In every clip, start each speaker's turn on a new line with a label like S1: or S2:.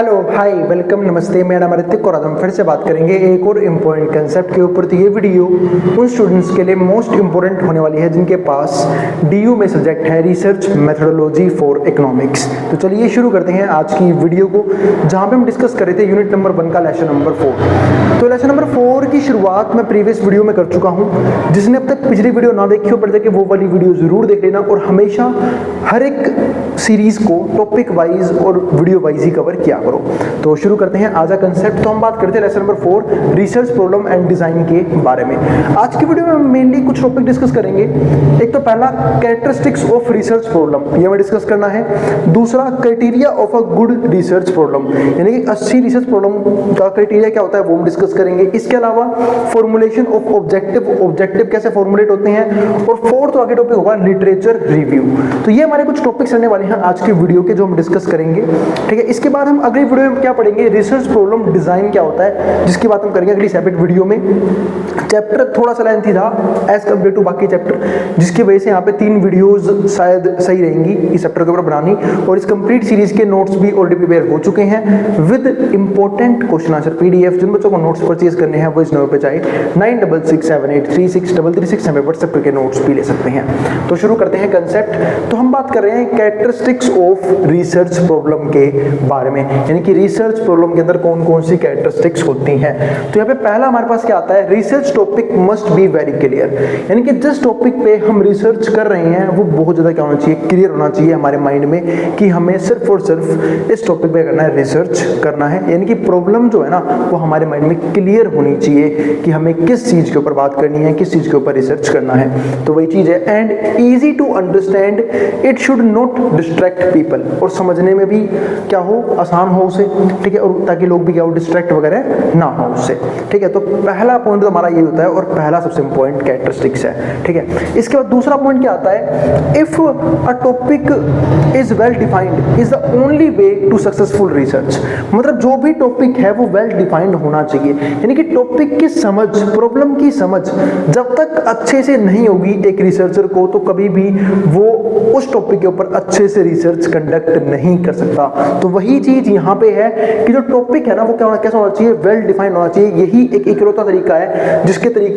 S1: Hello hi welcome नमस्ते, मेरा नाम ऋतिक और आज हम फिर से बात करेंगे एक और इम्पोर्टेंट कंसेप्ट के ऊपर। तो ये वीडियो उन स्टूडेंट्स के लिए मोस्ट इंपॉर्टेंट होने वाली है जिनके पास डीयू में सब्जेक्ट है रिसर्च मेथोडोलॉजी फॉर इकोनॉमिक्स। तो चलिए शुरू करते हैं आज की वीडियो को, जहाँ पे हम डिस्कस कर रहे थे यूनिट नंबर 1 का लेसन नंबर 4। तो लेसन नंबर 4 की शुरुआत मैं प्रीवियस वीडियो में कर चुका हूँ। जिसने अब तक पिछली वीडियो ना देखी हो पड़ जाके वो वाली वीडियो जरूर देख लेना, और हमेशा हर एक सीरीज को टॉपिक वाइज और वीडियो वाइज ही कवर किया करो। तो शुरू करते हैं आज का कंसेप्ट। तो हम बात करते हैं lesson number 4 research problem and design के बारे में। आज की वीडियो में हम मेनली कुछ टॉपिक डिस्कस करेंगे। एक तो पहला कैरेक्टरिस्टिक्स ऑफ रिसर्च प्रॉब्लम, ये हमें डिस्कस करना है। दूसरा criteria of a good research problem, यानी कि अच्छी रिसर्च प्रॉब्लम का क्राइटेरिया क्या होता है वो हम डिस्कस करेंगे। इसके अलावा फॉर्मुलेशन ऑफ ऑब्जेक्टिव कैसे फॉर्मुलेट होते हैं। और फोर्थ आगे टॉपिक होगा लिटरेचर रिव्यू। तो ये हमारे कुछ टॉपिक्स रहने वाले हैं आज की वीडियो के जो हम डिस्कस करेंगे, ठीक है। इसके बाद हम अगली वीडियो में क्या पढ़ेंगे, रिसर्च प्रॉब्लम डिजाइन क्या होता है, जिसकी बात हम करेंगे अगली सेपरेट वीडियो में। चैप्टर थोड़ा सा लेंथी था एज कम्पेयर टू बाकी चैप्टर, जिसकी वजह से यहाँ पे 3 वीडियोस शायद सही रहेंगी इस चैप्टर के ऊपर बनानी। और इस कंप्लीट सीरीज के नोट्स भी ऑलरेडी प्रिपेयर हो चुके हैं with important question answer PDF। जिन बच्चों को नोट्स परचेज करने हैं वो इस नंबर पे चाहे 9667836333 हमें व्हाट्सएप करके नोट्स भी ले सकते हैं। तो शुरू करते हैं कंसेप्ट। तो हम बात कर रहे हैं कैरेक्टरिस्टिक्स ऑफ रिसर्च प्रॉब्लम के बारे में, यानी कि रिसर्च प्रॉब्लम के अंदर कौन कौन सी कैरेक्टरिस्टिक्स होती हैं। तो यहाँ पे पहला हमारे पास क्या आता है, research topic must be very clear, यानी कि जिस टॉपिक पे हम रिसर्च कर रहे हैं वो बहुत ज्यादा क्या होना चाहिए, क्लियर होना चाहिए हमारे माइंड में कि हमें सिर्फ और सिर्फ इस टॉपिक पे करना है, रिसर्च करना है। यानी कि प्रॉब्लम जो है ना वो हमारे माइंड में क्लियर होनी चाहिए कि हमें किस चीज के ऊपर बात करनी है, किस चीज के ऊपर रिसर्च करना है। तो वही चीज है। And easy to understand, it should not distract people, और समझने में भी क्या हो, आसान हो उसे, ठीक है, और ताकि लोग भी क्या हो, डिस्ट्रैक्ट वगैरह ना हो उससे, ठीक है। तो पहला पॉइंट तो हमारा ये होता है और पहला सबसे इंपॉर्टेंट कैरेक्टरिस्टिक्स है, ठीक है। इसके बाद दूसरा पॉइंट क्या आता है, if a topic is well defined is the only way to successful research. मतलब जो भी टॉपिक है वो वेल डिफाइंड होना चाहिए, यानी कि टॉपिक की समझ, प्रॉब्लम की समझ जब तक अच्छे से नहीं होगी एक रिसर्चर को, तो कभी भी वो उस टॉपिक के ऊपर अच्छे से रिसर्च कंडक्ट नहीं कर सकता। तो वही चीज यहाँ पे है कि जो टॉपिक है ना वो कैसा होना चाहिए, वेल डिफाइंड होना चाहिए। यही एक इकलौता तरीका है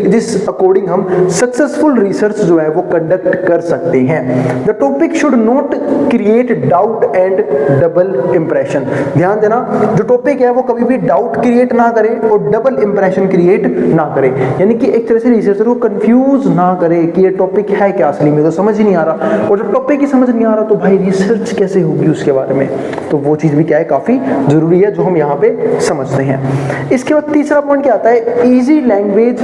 S1: जिस अकॉर्डिंग हम सक्सेसफुल रिसर्च जो है वो कंडक्ट कर सकते हैं। The topic should not create doubt and double impression. ध्यान देना, जो टॉपिक है वो कभी भी डाउट क्रिएट ना करे और डबल इंप्रेशन क्रिएट ना करे, यानी कि एक तरह से रिसर्चर को कंफ्यूज ना करे कि ये टॉपिक है क्या, असली में तो समझ ही नहीं आ रहा, और जब टॉपिक ही समझ नहीं आ रहा तो भाई रिसर्च कैसे होगी उसके बारे में। तो वो चीज भी क्या है, काफी जरूरी है जो हम यहाँ पे समझते हैं। इसके बाद तीसरा पॉइंट क्या आता है, easy language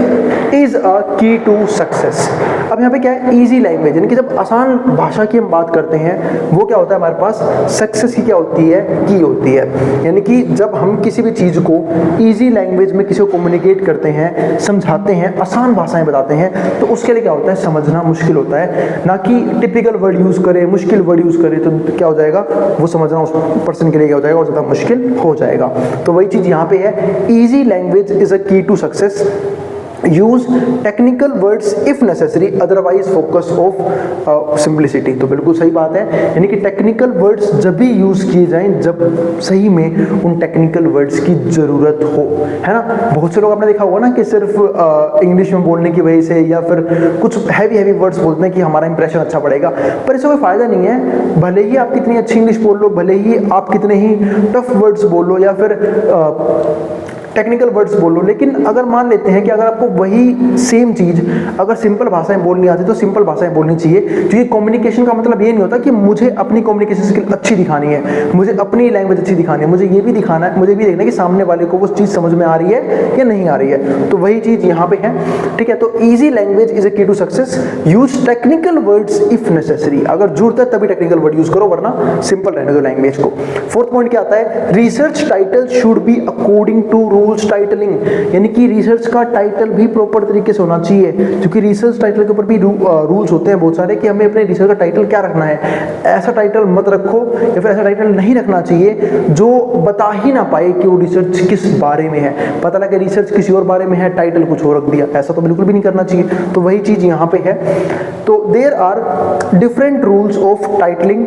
S1: is a key to success. अब यहाँ पे क्या है, इजी लैंग्वेज, यानी कि जब आसान भाषा की हम बात करते हैं वो क्या होता है हमारे पास, सक्सेस की क्या होती है, की होती है। यानी कि जब हम किसी भी चीज को इजी लैंग्वेज में किसी को कम्युनिकेट करते हैं, समझाते हैं, आसान भाषाएं बताते हैं, तो उसके लिए क्या होता है, समझना मुश्किल होता है। ना कि टिपिकल वर्ड यूज करे, मुश्किल वर्ड यूज करे तो क्या हो जाएगा, वो समझना उस पर्सन के लिए क्या हो जाएगा, और ज्यादा मुश्किल हो जाएगा। तो वही चीज यहाँ पे है, easy language is a key to success. Use technical words if necessary, otherwise focus of simplicity. तो बिल्कुल सही बात है, यानी कि टेक्निकल वर्ड्स जब भी यूज किए जाएं जब सही में उन टेक्निकल वर्ड्स की जरूरत हो, है ना। बहुत से लोग आपने देखा होगा ना कि सिर्फ इंग्लिश में बोलने की वजह से या फिर कुछ हैवी वर्ड्स बोलते हैं कि हमारा इंप्रेशन अच्छा पड़ेगा, पर इससे कोई फायदा नहीं है। भले ही आप कितनी अच्छी इंग्लिश बोल लो, भले ही आप कितने ही टफ वर्ड्स बोल लो या फिर टेक्निकल वर्ड्स बोलो, लेकिन अगर मान लेते हैं कि अगर आपको वही सेम चीज अगर सिंपल भाषाएं बोलनी आती तो सिंपल भाषाएं बोलनी चाहिए। क्योंकि कम्युनिकेशन का मतलब ये नहीं होता कि मुझे अपनी कम्युनिकेशन स्किल अच्छी दिखानी है, मुझे अपनी लैंग्वेज अच्छी दिखानी है, मुझे ये भी दिखाना है, मुझे भी देखना है कि सामने वाले को वो चीज समझ में आ रही है या नहीं आ रही है। तो वही चीज यहाँ पे है, ठीक है। तो easy language is a key to success. Use technical words if necessary, अगर जरूरत है तभी टेक्निकल वर्ड यूज करो, वरना सिंपल रहने दो लैंग्वेज को। फोर्थ पॉइंट क्या आता है, research title should be according to rules titling, यानी कि रिसर्च का टाइटल भी प्रॉपर तरीके से होना चाहिए, क्योंकि रिसर्च टाइटल के ऊपर भी रूल्स होते हैं बहुत सारे कि हमें अपने रिसर्च का टाइटल क्या रखना है। ऐसा टाइटल मत रखो या फिर ऐसा टाइटल नहीं रखना चाहिए जो बता ही ना पाए कि वो रिसर्च किस बारे में है। पता लगे रिसर्च किसी और बारे में है, टाइटल कुछ और रख दिया, ऐसा तो बिल्कुल भी नहीं करना चाहिए। तो वही चीज यहाँ पे है। तो there are different rules of titling.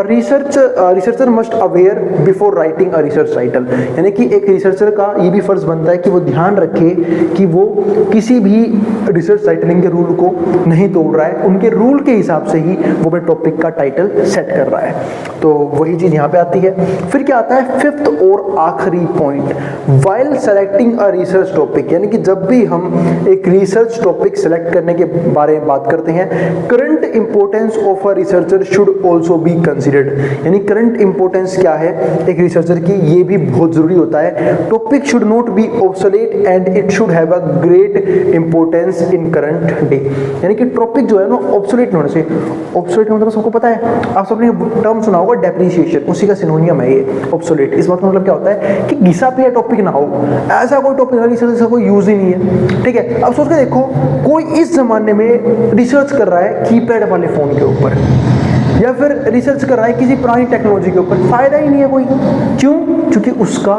S1: Researcher must aware before writing a research title, यानी कि एक रिसर्चर का ये भी फर्ज बनता है कि वो ध्यान रखे कि वो किसी भी रिसर्च टाइटलिंग के रूल को नहीं तोड़ रहा है, उनके रूल के हिसाब से ही वो अपने टॉपिक का टाइटल सेट कर रहा है। तो वही चीज यहाँ पे आती है। फिर क्या आता है फिफ्थ और आखिरी point, while selecting a research topic, यानी कि जब भी हम एक रिसर्च टॉपिक सेलेक्ट करने के बारे में बात करते हैं, current importance of a researcher should also be considered, यानी करंट इंपोर्टेंस क्या है एक रिसर्चर की, ये भी बहुत जरूरी होता है। Topic should not be obsolete and it should have a great importance in current day, यानी कि टॉपिक जो है ना ऑब्सोलेट नहीं होना चाहिए। ऑब्सोलेट मतलब सबको पता है, आप सबने टर्म सुना होगा डेप्रिसिएशन, उसी का सिनोनियम है ये ऑब्सोलेट। इस बात का मतलब क्या होता है कि घिसा पिया टॉपिक ना हो, ऐसा कोई टॉपिक रिसर्च का कोई यूज ही नहीं है। ठीक है, अब सोच के देखो कोई इस जमाने में रिसर्च कर रहा है कीपैड वाले फोन के ऊपर, या फिर रिसर्च कर रहा है किसी पुरानी टेक्नोलॉजी के ऊपर, फायदा ही नहीं है कोई। क्यों? क्योंकि उसका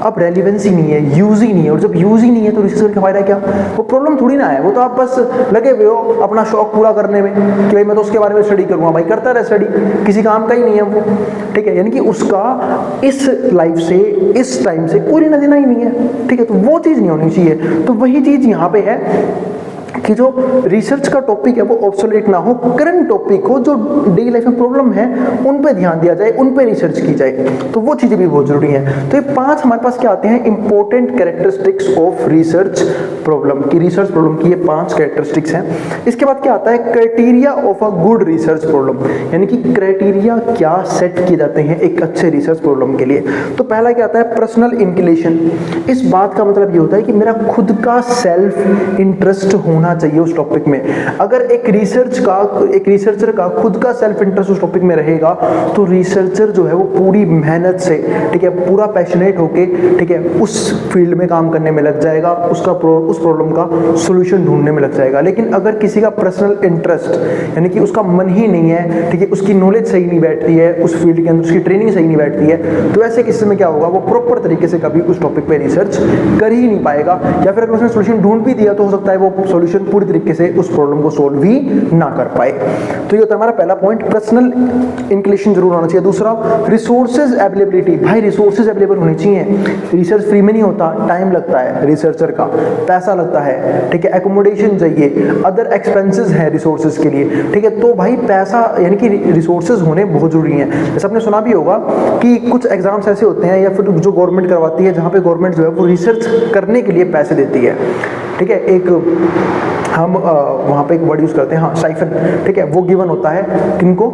S1: अब रेलिवेंस ही नहीं है, यूज ही नहीं है, और जब यूज ही नहीं है तो रिसर्च का फायदा क्या? वो प्रॉब्लम थोड़ी ना है, वो तो आप बस लगे हुए हो अपना शौक पूरा करने में कि भाई मैं तो उसके बारे में स्टडी करूंगा, भाई करता रहे स्टडी, किसी काम का ही नहीं है वो। ठीक है, यानी कि उसका इस लाइफ से इस टाइम से कोई लेना देना ही नहीं है। ठीक है, तो वो चीज नहीं होनी चाहिए। तो वही चीज यहाँ पे है कि जो रिसर्च का टॉपिक है वो ऑब्सोलेट ना हो, करंट टॉपिक हो, जो डेली लाइफ में प्रॉब्लम है उन पे ध्यान दिया जाए, उन पे रिसर्च की जाए, तो वो चीजें भी बहुत जरूरी है। तो ये 5 हमारे पास क्या आते हैं important characteristics of research problem की, रिसर्च प्रॉब्लम की ये 5 कैरेक्टरिस्टिक्स हैं। इसके बाद क्या आता है criteria of a good research problem, यानी कि क्राइटेरिया क्या सेट किए जाते हैं एक अच्छे रिसर्च प्रॉब्लम के लिए। तो पहला क्या आता है पर्सनल इंक्लिनेशन। इस बात का मतलब ये होता है कि मेरा खुद का सेल्फ इंटरेस्ट होना चाहिए उस टॉपिक में। अगर एक रिसर्चर का खुद का सेल्फ इंटरेस्ट उस टॉपिक में रहेगा तो रिसर्चर जो है वो पूरी मेहनत से, ठीक है, पूरा पैशनेट होके, ठीक है, उस फील्ड में काम करने में लग जाएगा, उस प्रॉब्लम का सॉल्यूशन ढूंढने में लग जाएगा। लेकिन अगर किसी का पर्सनल इंटरेस्ट यानी कि उसका मन ही नहीं है, ठीक है, उसकी नॉलेज सही नहीं बैठती है उस फील्ड के अंदर, उसकी ट्रेनिंग सही नहीं बैठती है, तो ऐसे किसी में क्या होगा, वो प्रॉपर तरीके से कभी उस टॉपिक पे रिसर्च कर ही नहीं पाएगा, या फिर अगर उसने सॉल्यूशन ढूंढ भी दिया तो हो सकता है वो सॉल्यूशन पूरी तरीके से उस प्रॉब्लम को सोल्व ही ना कर पाए। तो ये होता है हमारा पहला पॉइंट, पर्सनल इंक्लिनेशन जरूर होना चाहिए। दूसरा रिसोर्सेज अवेलेबिलिटी, भाई रिसोर्सेज अवेलेबल होनी चाहिए। रिसर्च फ्री में नहीं होता, टाइम लगता है रिसर्चर का, पैसा लगता है, ठीक है, एकोमोडेशन चाहिए, अदर एक्सपेंसेस है रिसोर्सेज के लिए, ठीक है। तो भाई पैसा यानी कि रिसोर्सेज होने बहुत जरूरी है। जैसे आपने सुना भी होगा कि कुछ एग्जाम्स ऐसे होते हैं या फिर जो गवर्नमेंट करवाती है जहाँ पे गवर्नमेंट जो है वो रिसर्च करने के लिए पैसे देती है, ठीक है। एक हम वहाँ पे एक वर्ड यूज़ करते हैं, हाँ, साइफन, ठीक है, वो गिवन होता है किनको,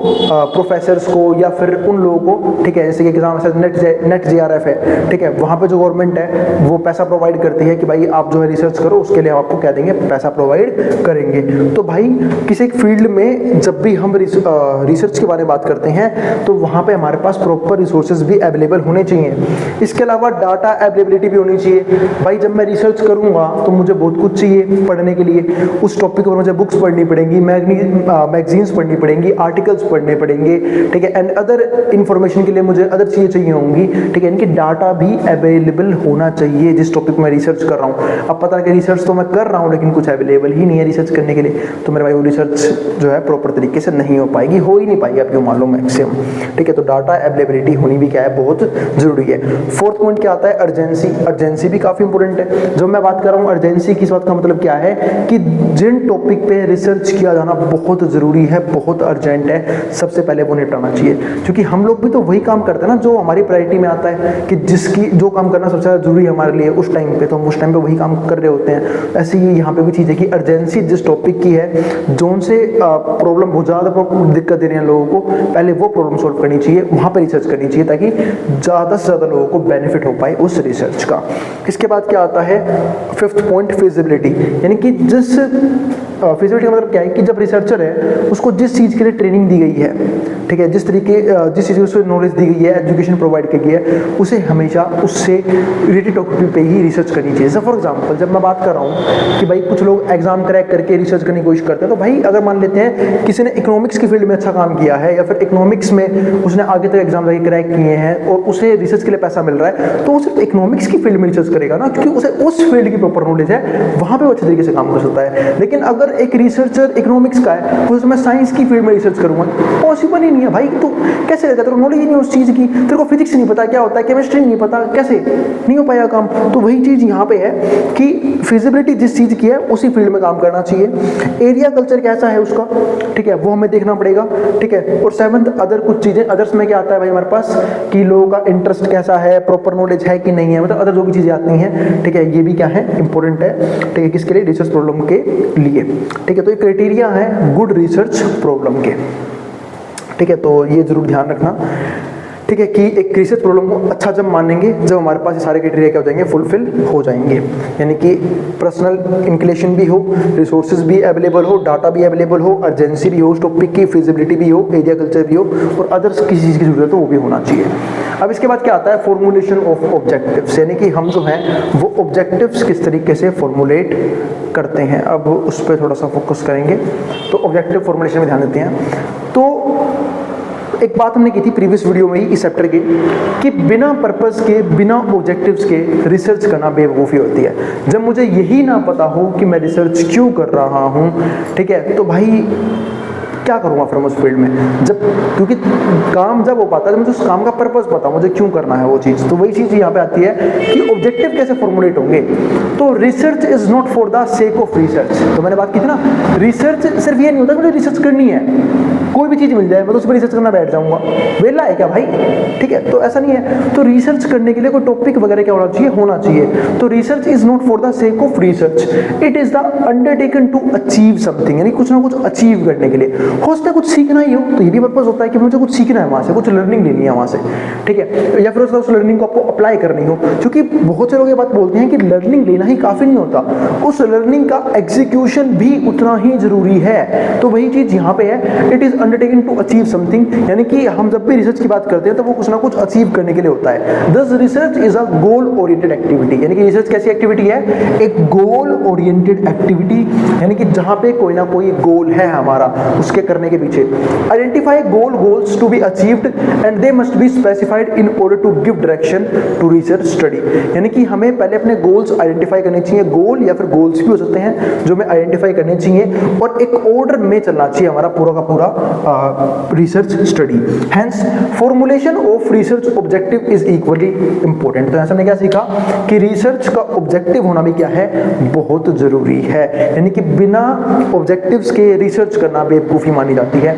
S1: प्रोफेसर्स को या फिर उन लोगों को, ठीक है। जैसे कि एग्जाम नेट JRF है, ठीक है, वहाँ पे जो गवर्नमेंट है वो पैसा प्रोवाइड करती है कि भाई आप जो है रिसर्च करो, उसके लिए आपको क्या देंगे, पैसा प्रोवाइड करेंगे। तो भाई किसी एक फील्ड में जब भी हम रिसर्च के बारे में बात करते हैं तो वहाँ पे हमारे पास प्रॉपर रिसोर्सेज भी अवेलेबल होने चाहिए। इसके अलावा डाटा अवेलेबिलिटी भी होनी चाहिए। भाई जब मैं रिसर्च करूँगा तो मुझे बहुत कुछ चाहिए पढ़ने के लिए, उस टॉपिक पर मुझे बुक्स पढ़नी पड़ेंगी, मैगजीन्स पढ़नी पड़ेंगी, आर्टिकल्स पढ़ने पड़ेंगे, ठीक है, एंड अदर इंफॉर्मेशन के लिए मुझे अदर चीज़ें चाहिए होंगी, ठीक है। इनकी डाटा भी अवेलेबल होना चाहिए जिस टॉपिक में रिसर्च कर रहा हूँ। अब पता है कि रिसर्च तो मैं कर रहा हूँ लेकिन कुछ अवेलेबल ही नहीं है रिसर्च करने के लिए, तो मेरे भाई वो रिसर्च जो है प्रॉपर तरीके से नहीं हो पाएगी, हो ही नहीं पाएगी, आपको मालूम है मैक्सिमम, ठीक है। तो डाटा अवेलेबिलिटी होनी भी क्या है, बहुत जरूरी है। फोर्थ पॉइंट क्या आता है, अर्जेंसी। अर्जेंसी भी काफी इंपॉर्टेंट है। जब मैं बात कर रहा हूँ अर्जेंसी की, इस बात का मतलब क्या है कि जिन टॉपिक पे रिसर्च किया जाना बहुत जरूरी है, बहुत अर्जेंट है, सबसे पहले वो निपटाना चाहिए। क्योंकि हम लोग भी तो वही काम करते हैं ना जो हमारी प्रायोरिटी में आता है, कि जिसकी जो काम करना सबसे ज़्यादा जरूरी है हमारे लिए उस टाइम पे, तो हम उस टाइम पे वही काम कर रहे होते हैं। ऐसे ही यहाँ पे भी चीज़ है कि अर्जेंसी जिस टॉपिक की है, जोन से प्रॉब्लम बहुत ज़्यादा दिक्कत दे रहे हैं लोगों को, पहले वो प्रॉब्लम सॉल्व करनी चाहिए, वहाँ पर रिसर्च करनी चाहिए ताकि ज़्यादा से ज़्यादा लोगों को बेनिफिट हो पाए उस रिसर्च का। इसके बाद क्या आता है, फिफ्थ पॉइंट फिजिबिलिटी, यानी कि जिस फिजिबिलिटी का मतलब क्या है कि जब रिसर्चर है उसको जिस चीज़ के लिए ट्रेनिंग दी गई है, ठीक है, जिस चीज़ की उसको नॉलेज दी गई है, एजुकेशन प्रोवाइड की गई है, उसे हमेशा उससे रिलेटेड टॉपिक पे ही रिसर्च करनी चाहिए। जैसे फॉर एग्जांपल जब मैं बात कर रहा हूँ कि भाई कुछ लोग एग्जाम क्रैक करके रिसर्च करने की कोशिश करते हैं, तो भाई अगर मान लेते हैं किसी ने इकोनॉमिक्स की फील्ड में अच्छा काम किया है या फिर इकोनॉमिक्स में उसने आगे तक एग्जाम जाके क्रैक किए हैं और उसे रिसर्च के लिए पैसा मिल रहा है, तो वो सिर्फ इकोनॉमिक्स की फील्ड में रिसर्च करेगा ना, क्योंकि उसे उस फील्ड की प्रॉपर नॉलेज है, वहाँ पे वो अच्छे तरीके से काम कर सकता है। लेकिन अगर एक रिसर्चर इकोनॉमिक्स का है तो मैं साइंस की फील्ड में रिसर्च करूंगा, पॉसिबल ही नहीं है भाई। तो कैसे रहेगा, तेरे को नॉलेज ही नहीं उस चीज़ की, तेरे को फिजिक्स नहीं पता क्या होता है, केमिस्ट्री नहीं पता, कैसे नहीं हो पाएगा काम। तो वही चीज़ यहाँ पे है कि फिजिबिलिटी जिस चीज़ की है उसी फील्ड में काम करना चाहिए। एरिया कल्चर कैसा है उसका, ठीक है, वो हमें देखना पड़ेगा, ठीक है। और सेवंथ अदर कुछ चीज़ें, अदर्स में क्या आता है भाई हमारे पास कि लोगों का इंटरेस्ट कैसा है, प्रॉपर नॉलेज है कि नहीं है, मतलब अदर जो भी चीज़ें आती हैं, ठीक है, ये भी क्या है, इंपॉर्टेंट है, ठीक है, किसके लिए, रिसर्च प्रॉब्लम के लिए, ठीक है। तो ये क्राइटेरिया है गुड रिसर्च प्रॉब्लम के, ठीक है। तो ये जरूर ध्यान रखना, ठीक है, कि एक रिसर्च प्रॉब्लम को अच्छा जब मानेंगे जब हमारे पास ये सारे क्राइटेरिया क्या हो जाएंगे, फुलफिल हो जाएंगे, यानी कि पर्सनल इंक्लिनेशन भी हो, रिसोर्सेज भी अवेलेबल हो, डाटा भी अवेलेबल हो, अर्जेंसी भी हो उस टॉपिक की, फिजिबिलिटी भी हो, एरिया कल्चर भी हो, और अदर्स किसी चीज़ की जरूरत हो वो भी होना चाहिए। अब इसके बाद क्या आता है, फॉर्मुलेशन ऑफ ऑब्जेक्टिव्स, यानी कि हम जो हैं वो ऑब्जेक्टिव्स किस तरीके से फॉर्मुलेट करते हैं। अब उस पर थोड़ा सा फोकस करेंगे, तो ऑब्जेक्टिव फॉर्मुलेशन में ध्यान देते हैं। तो एक बात हमने की थी प्रीवियस वीडियो में ही इस चैप्टर की, कि बिना पर्पस के, बिना ऑब्जेक्टिव्स के रिसर्च करना बेवकूफ़ी होती है। जब मुझे यही ना पता हो कि मैं रिसर्च क्यों कर रहा हूँ, ठीक है, तो भाई क्या करूँगा फिर उस फील्ड में, जब, क्योंकि काम जब हो पाता है जब मुझे उस काम का पर्पस पता, मुझे क्यों करना है वो चीज़। तो वही चीज़ यहाँ पे आती है कि ऑब्जेक्टिव कैसे फॉर्मुलेट होंगे। तो research is not for the sake of research, तो मैंने बात की थी ना, रिसर्च सिर्फ ये नहीं होता कि मुझे रिसर्च करनी है, कोई भी चीज़ मिल जाए मैं तो उस पर रिसर्च करना बैठ जाऊंगा, वेला है क्या भाई, ठीक है, तो ऐसा नहीं है। तो रिसर्च करने के लिए कोई टॉपिक वगैरह क्या होना चाहिए। तो research is not for the sake of research, it is the undertaken to achieve something, यानी कुछ ना कुछ अचीव करने के लिए। हो सकता है कुछ सीखना ही हो, तो ये भी पर्पस होता है कि मुझे कुछ सीखना है वहाँ से, कुछ लर्निंग लेनी है वहाँ से, ठीक है, या फिर उस लर्निंग को आपको अप्लाई करनी हो। क्योंकि बहुत से लोग ये बात बोलते हैं कि लर्निंग लेना ही काफ़ी नहीं होता, उस लर्निंग का एग्जीक्यूशन भी उतना ही जरूरी है। तो वही चीज़ यहाँ पे है, it is undertaking to achieve something, यानी कि हम जब भी रिसर्च की बात करते हैं तो वो कुछ ना कुछ अचीव करने के लिए होता है। दस research is a goal oriented activity, यानी कि रिसर्च कैसी एक्टिविटी है, एक गोल ओरिएंटेड एक्टिविटी, यानी कि जहाँ पे कोई ना कोई गोल है हमारा, उसके करने के पीछे। Identify goals to be achieved and they must be specified in order to give direction to research study, यानी कि हमें पहले अपने गोल्स आइडेंटिफाई करने चाहिए, गोल या फिर गोल्स भी हो सकते हैं जो हमें आइडेंटिफाई करने चाहिए, और एक ऑर्डर में चलना चाहिए हमारा पूरा का पूरा research study. Hence formulation of research objective is equally important. तो ऐसा हमने क्या सीखा कि रिसर्च का ऑब्जेक्टिव होना भी क्या है, बहुत जरूरी है, यानी कि बिना ऑब्जेक्टिव्स के रिसर्च करना बेवकूफी मानी जाती है।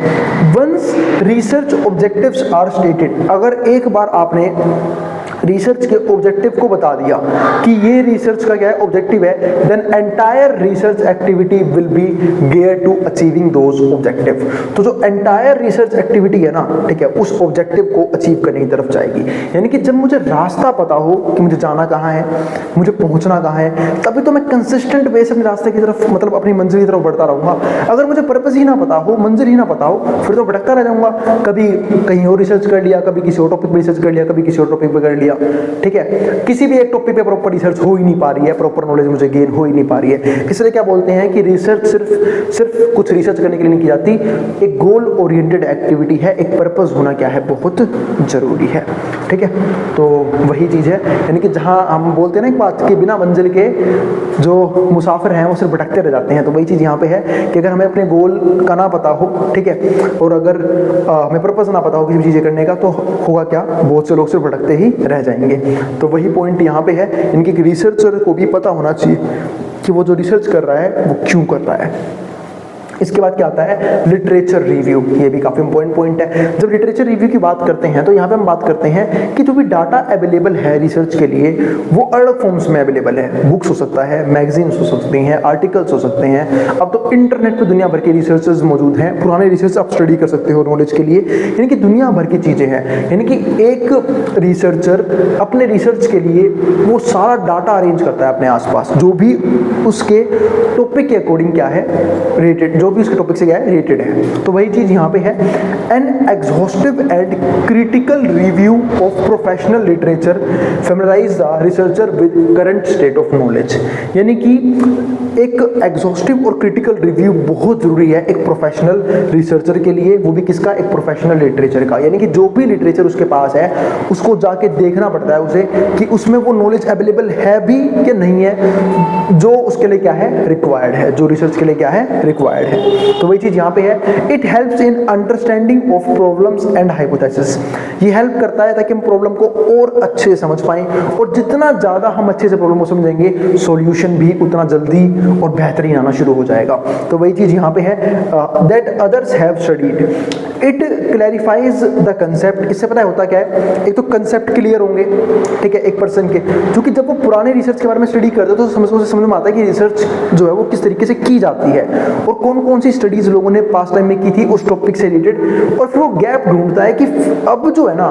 S1: Once research objectives are stated, अगर एक बार आपने रिसर्च के ऑब्जेक्टिव को बता दिया कि ये रिसर्च का क्या है, ऑब्जेक्टिव है, then entire research activity will be gear to achieving those objective. तो जो एंटायर रिसर्च एक्टिविटी है ना, ठीक है, उस ऑब्जेक्टिव को अचीव करने की तरफ जाएगी। यानी कि जब मुझे रास्ता पता हो कि मुझे जाना कहाँ है, मुझे पहुंचना कहाँ है, तभी तो मैं कंसिस्टेंट वे से अपने रास्ते की तरफ, मतलब अपनी मंजिल की तरफ बढ़ता रहूंगा। अगर मुझे पर्पस ही ना पता हो, मंजिल ही ना पता हो, फिर तो भटकता रह जाऊंगा, कभी कहीं और रिसर्च कर लिया, कभी किसी और टॉपिक पर रिसर्च कर लिया, कभी किसी और टॉपिक पर कर लिया, ठीक है, किसी भी एक टॉपिक पे प्रॉपर रिसर्च हो ही नहीं पा रही है, प्रॉपर नॉलेज मुझे गेन हो ही नहीं पा रही है। इसलिए क्या बोलते हैं कि रिसर्च सिर्फ कुछ रिसर्च करने के लिए नहीं की जाती, एक गोल ओरिएंटेड एक्टिविटी है, एक पर्पस होना क्या है, बहुत जरूरी है, ठीक है। तो वही चीज़ है, यानी कि जहाँ हम बोलते हैं ना एक बात कि बिना मंजिल के जो मुसाफिर हैं वो सिर्फ भटकते रह जाते हैं, तो वही चीज़ यहाँ पे है कि अगर हमें अपने गोल का ना पता हो, ठीक है, और अगर हमें पर्पस ना पता हो किसी भी चीज़ें करने का, तो होगा क्या, बहुत से लोग सिर्फ भटकते ही रह जाएंगे। तो वही पॉइंट यहाँ पे है, इनकी रिसर्चर को भी पता होना चाहिए कि वो जो रिसर्च कर रहा है वो क्यों कर रहा है। इसके बाद क्या आता है लिटरेचर रिव्यू, ये भी काफी इंपॉर्टेंट पॉइंट है। जब लिटरेचर रिव्यू की बात करते हैं तो यहाँ पे हम बात करते हैं कि जो भी डाटा अवेलेबल है रिसर्च के लिए वो अलग फॉर्म्स में अवेलेबल है, बुक्स हो सकता है, मैगजीन्स हो सकती हैं, आर्टिकल्स हो सकते हैं। अब तो इंटरनेट पे दुनिया भर के रिसर्चर्स मौजूद हैं, पुराने रिसर्च आप स्टडी कर सकते हो नॉलेज के लिए, यानी कि दुनिया भर की चीजें हैं। यानी कि एक रिसर्चर अपने रिसर्च के लिए वो सारा डाटा अरेंज करता है अपने आसपास, जो भी उसके टॉपिक के अकॉर्डिंग क्या है रेटेड, जो भी उसके टॉपिक से क्या है रेटेड है। तो वही चीज यहाँ पे है, an exhaustive and critical review of professional literature familiarise the researcher with current state of knowledge. यानी कि एक एग्जॉस्टिव और क्रिटिकल रिव्यू बहुत जरूरी है एक प्रोफेशनल रिसर्चर के लिए, वो भी किसका, एक प्रोफेशनल लिटरेचर का। यानी कि जो भी लिटरेचर उसके पास है उसको जाके देखना पड़ता है उसे कि उसमें वो नॉलेज अवेलेबल है भी कि नहीं है, जो उसके लिए क्या है रिक्वायर्ड है, जो रिसर्च के लिए क्या है रिक्वायर्ड है। तो वही चीज यहाँ पे है, it helps in understanding of problems and hypothesis. ये हेल्प करता है ताकि हम प्रॉब्लम को और अच्छे से समझ पाएं, और जितना ज्यादा हम अच्छे से प्रॉब्लम को समझेंगे सॉल्यूशन भी उतना जल्दी और बेहतरीन आना शुरू हो जाएगा। तो वही चीज यहाँ पे है, that others have studied, it clarifies the concept. इससे पता है होता क्या है, एक तो कंसेप्ट क्लियर होंगे, ठीक है, एक पर्सन के, क्योंकि जब वो पुराने रिसर्च के बारे में स्टडी करते हैं तो समझ में आता है कि रिसर्च जो है वो किस तरीके से की जाती है और कौन कौन सी स्टडीज लोगों ने पास्ट टाइम में की थी उस टॉपिक से रिलेटेड, और फिर वो गैप ढूंढता है कि अब जो है ना,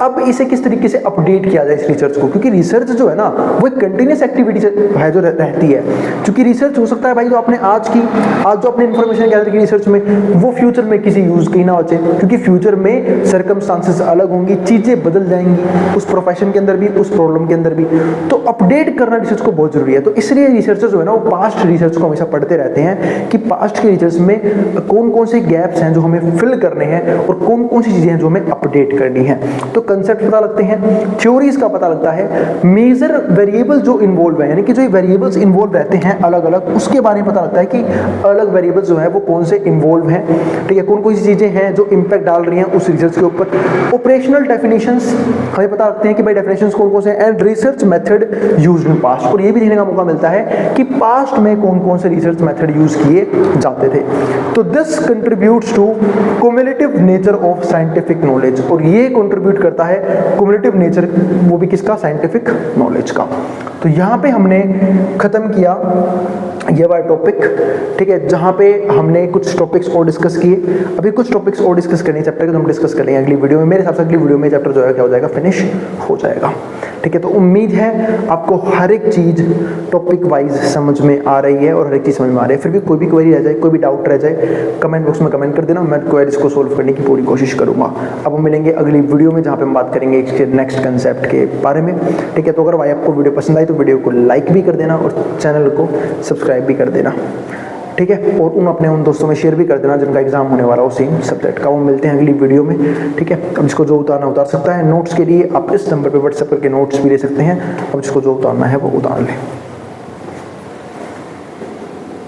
S1: अब इसे किस तरीके से अपडेट किया जाए इस रिसर्च को, क्योंकि रिसर्च जो है ना वो एक कंटिन्यूस एक्टिविटी है जो रहती है। क्योंकि रिसर्च हो सकता है भाई जो आपने आज जो आपने इन्फॉर्मेशन गैदर की रिसर्च में, वो फ्यूचर में किसी यूज की ना हो जाए, क्योंकि फ्यूचर में सर्कमस्टांसेस अलग होंगी, चीजें बदल जाएंगी उस प्रोफेशन के अंदर भी, उस प्रॉब्लम के अंदर भी। तो अपडेट करना रिसर्च को बहुत जरूरी है। तो इसलिए रिसर्चर जो है ना वो पास्ट रिसर्च को हमेशा पढ़ते रहते हैं कि पास्ट के रिसर्च में कौन कौन से गैप्स हैं जो हमें फिल करने हैं और कौन कौन सी चीजें हैं जो हमें अपडेट करनी है। तो कंसेप्ट पता लगते हैं, थ्योरीज का पता लगता है, मेजर वेरिएबल जो इन्वॉल्व है, यानी कि जो वेरिएबल्स इन्वॉल्व रहते हैं अलग अलग, उसके बारे में पता लगता है कि अलग वेरिएबल्स जो है वो कौन से इन्वॉल्व हैं, ठीक है, कौन कौन सी चीजें हैं जो इंपैक्ट डाल रही हैं उस रिसर्च के ऊपर। ऑपरेशनल डेफिनेशंस हमें पता लगते हैं कि भाई डेफिनेशंस कौन कौन से हैं, and research method used in past, और ये भी देखने का मौका मिलता है कि पास्ट में कौन कौन से रिसर्च मेथड यूज किए जाते थे। तो this contributes to cumulative nature of scientific knowledge, और ये कंट्रीब्यूट करता है क्युमुलेटिव नेचर, वो भी किसका, साइंटिफिक नॉलेज का। तो यहाँ पे हमने खत्म किया ये वाला टॉपिक, ठीक है, जहाँ पे हमने कुछ टॉपिक्स और डिस्कस किए। अभी कुछ टॉपिक्स और डिस्कस करने चैप्टर के, तो हम डिस्कस करेंगे अगली वीडियो में। मेरे हिसाब से अगली वीडियो में चैप्टर जो है क्या हो जाएगा, फिनिश हो जाएगा, ठीक है। तो उम्मीद है आपको हर एक चीज टॉपिक वाइज समझ में आ रही है और हर एक चीज समझ में आ रही है। फिर भी कोई भी क्वेरी रह जाए, कोई भी डाउट रह जाए, कमेंट बॉक्स में कमेंट कर देना, मैं क्वेरीज को सोल्व करने की पूरी कोशिश करूंगा। अब हम मिलेंगे अगली वीडियो में जहाँ पे हम बात करेंगे इसके नेक्स्ट कंसेप्ट के बारे में, ठीक है। तो अगर भाई आपको वीडियो पसंद आई तो वीडियो को लाइक भी कर देना और चैनल को सब्सक्राइब भी कर देना, ठीक है, और उन दोस्तों में शेयर भी कर देना जिनका एग्जाम होने वाला हो सेम सब्जेक्ट का। वो मिलते हैं अगली वीडियो में, ठीक है। अब जिसको जो उतारना उतार सकता है, नोट्स के लिए आप इस नंबर पे व्हाट्सएप करके नोट्स भी ले सकते हैं। अब जिसको जो उतारना है वो उतार लें।